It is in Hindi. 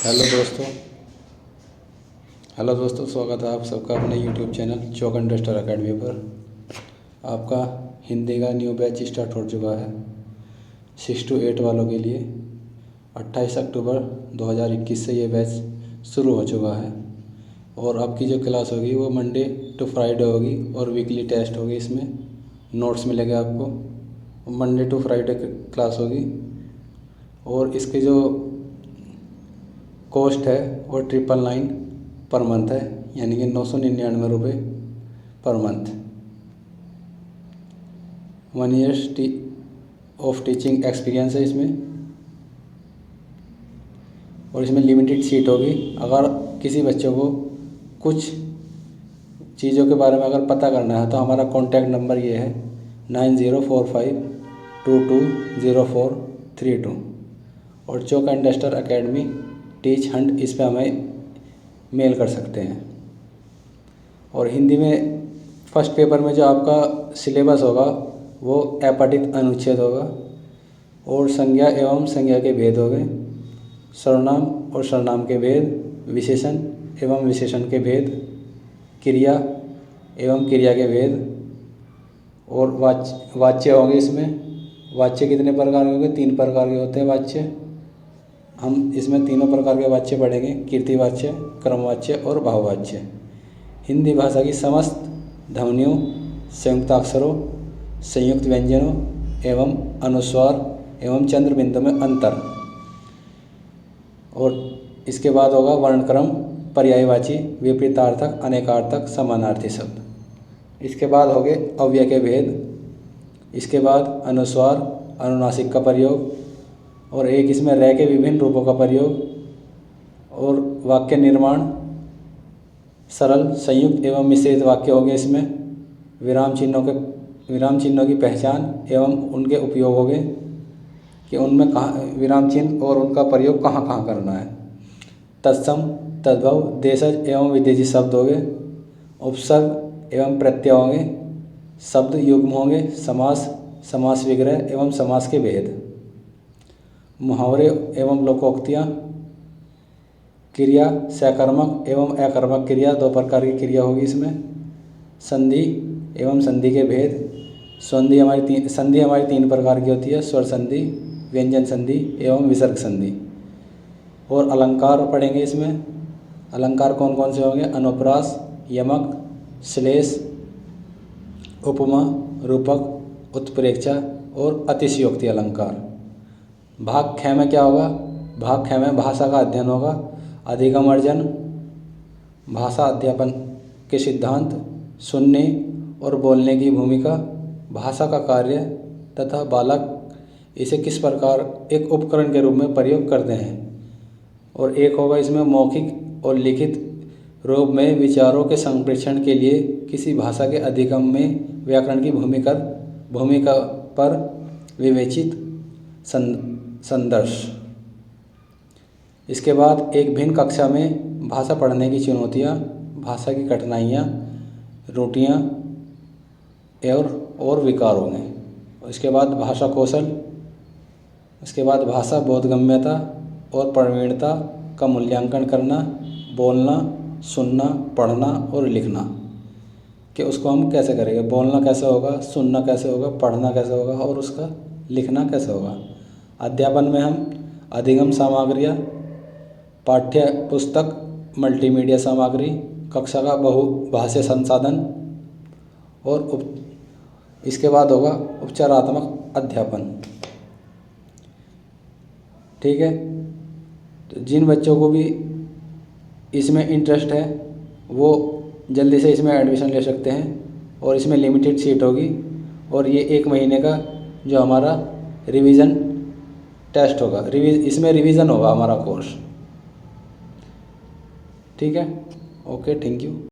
हेलो दोस्तों हेलो दोस्तों स्वागत है आप सबका अपने यूट्यूब चैनल चौक इंडस्टर एकेडमी पर। आपका हिंदी का न्यू बैच स्टार्ट हो चुका है 6 to 8 वालों के लिए। 28 अक्टूबर 2021 से ये बैच शुरू हो चुका है और आपकी जो क्लास होगी वो मंडे टू फ्राइडे होगी और वीकली टेस्ट होगी। इसमें नोट्स मिलेंगे आपको। मंडे टू फ्राइडे क्लास होगी और इसके जो कॉस्ट है वो 999 पर मंथ है, यानी कि 999 रुपये per month. 1 years of teaching experience है इसमें और इसमें लिमिटेड सीट होगी। अगर किसी बच्चों को कुछ चीज़ों के बारे में अगर पता करना है तो हमारा कॉन्टैक्ट नंबर ये है 9045220432 और चौक इंडस्टर एकेडमी टीच हंट इस पर हमें मेल कर सकते हैं। और हिंदी में फर्स्ट पेपर में जो आपका सिलेबस होगा वो अपठित अनुच्छेद होगा और संज्ञा एवं संज्ञा के भेद हो गए, सर्वनाम और सर्वनाम के भेद, विशेषण एवं विशेषण के भेद, क्रिया एवं क्रिया के भेद और वाच्य होंगे। इसमें वाच्य कितने प्रकार के होंगे? 3 प्रकार के होते हैं वाच्य। हम इसमें तीनों प्रकार के वाच्य पढ़ेंगे, कीर्तिवाच्य, क्रमवाच्य और भाववाच्य। हिंदी भाषा की समस्त ध्वनियों, संयुक्ताक्षरों, संयुक्त व्यंजनों एवं अनुस्वार एवं चंद्र बिंदु में अंतर। और इसके बाद होगा वर्णक्रम, पर्यायवाची, विपरीतार्थक, अनेकार्थक, समानार्थी शब्द। इसके बाद हो गए अव्यय के भेद। इसके बाद अनुस्वार, अनुनासिक का प्रयोग और एक इसमें रह के विभिन्न रूपों का प्रयोग और वाक्य निर्माण, सरल, संयुक्त एवं मिश्रित वाक्य हो गए। इसमें विराम चिन्हों की पहचान एवं उनके उपयोग हो गए कि उनमें कहाँ विराम चिन्ह और उनका प्रयोग कहाँ कहाँ करना है। तत्सम, तद्भव, देशज एवं विदेशी शब्द हो गए। उपसर्ग एवं प्रत्यय होंगे, शब्द युग्म होंगे, समास, समास विग्रह एवं समास के भेद, मुहावरे एवं लोकोक्तियाँ, क्रिया, सकर्मक एवं अकर्मक क्रिया, 2 प्रकार की क्रिया होगी इसमें, संधि एवं संधि के भेद। संधि हमारी 3 प्रकार की होती है, स्वर संधि, व्यंजन संधि एवं विसर्ग संधि। और अलंकार पढ़ेंगे इसमें। अलंकार कौन कौन से होंगे? अनुप्रास, यमक, श्लेष, उपमा, रूपक, उत्प्रेक्षा और अतिशयोक्ति अलंकार। भाग ख में क्या होगा? भाग ख में भाषा का अध्ययन होगा, अधिगम अर्जन, भाषा अध्यापन के सिद्धांत, सुनने और बोलने की भूमिका, भाषा का कार्य तथा बालक इसे किस प्रकार एक उपकरण के रूप में प्रयोग करते हैं। और एक होगा इसमें मौखिक और लिखित रूप में विचारों के संप्रेषण के लिए किसी भाषा के अधिगम में व्याकरण की भूमिका पर विवेचित संदर्श। इसके बाद एक भिन्न कक्षा में भाषा पढ़ने की चुनौतियाँ, भाषा की कठिनाइयाँ, त्रुटियाँ और विकार होंगे। इसके बाद भाषा कौशल, इसके बाद भाषा बोधगम्यता और प्रवीणता का मूल्यांकन करना, बोलना, सुनना, पढ़ना और लिखना कि उसको हम कैसे करेंगे। बोलना कैसे होगा, सुनना कैसे होगा, पढ़ना कैसे होगा और उसका लिखना कैसे होगा। अध्यापन में हम अधिगम सामग्रियाँ, पाठ्य पुस्तक, मल्टीमीडिया सामग्री, कक्षा का बहुभाषीय संसाधन और इसके बाद होगा उपचारात्मक अध्यापन। ठीक है, तो जिन बच्चों को भी इसमें इंटरेस्ट है वो जल्दी से इसमें एडमिशन ले सकते हैं और इसमें लिमिटेड सीट होगी। और ये 1 महीने का जो हमारा रिवीजन टेस्ट होगा, इसमें रिवीजन होगा हमारा कोर्स। ठीक है, ओके, थैंक यू।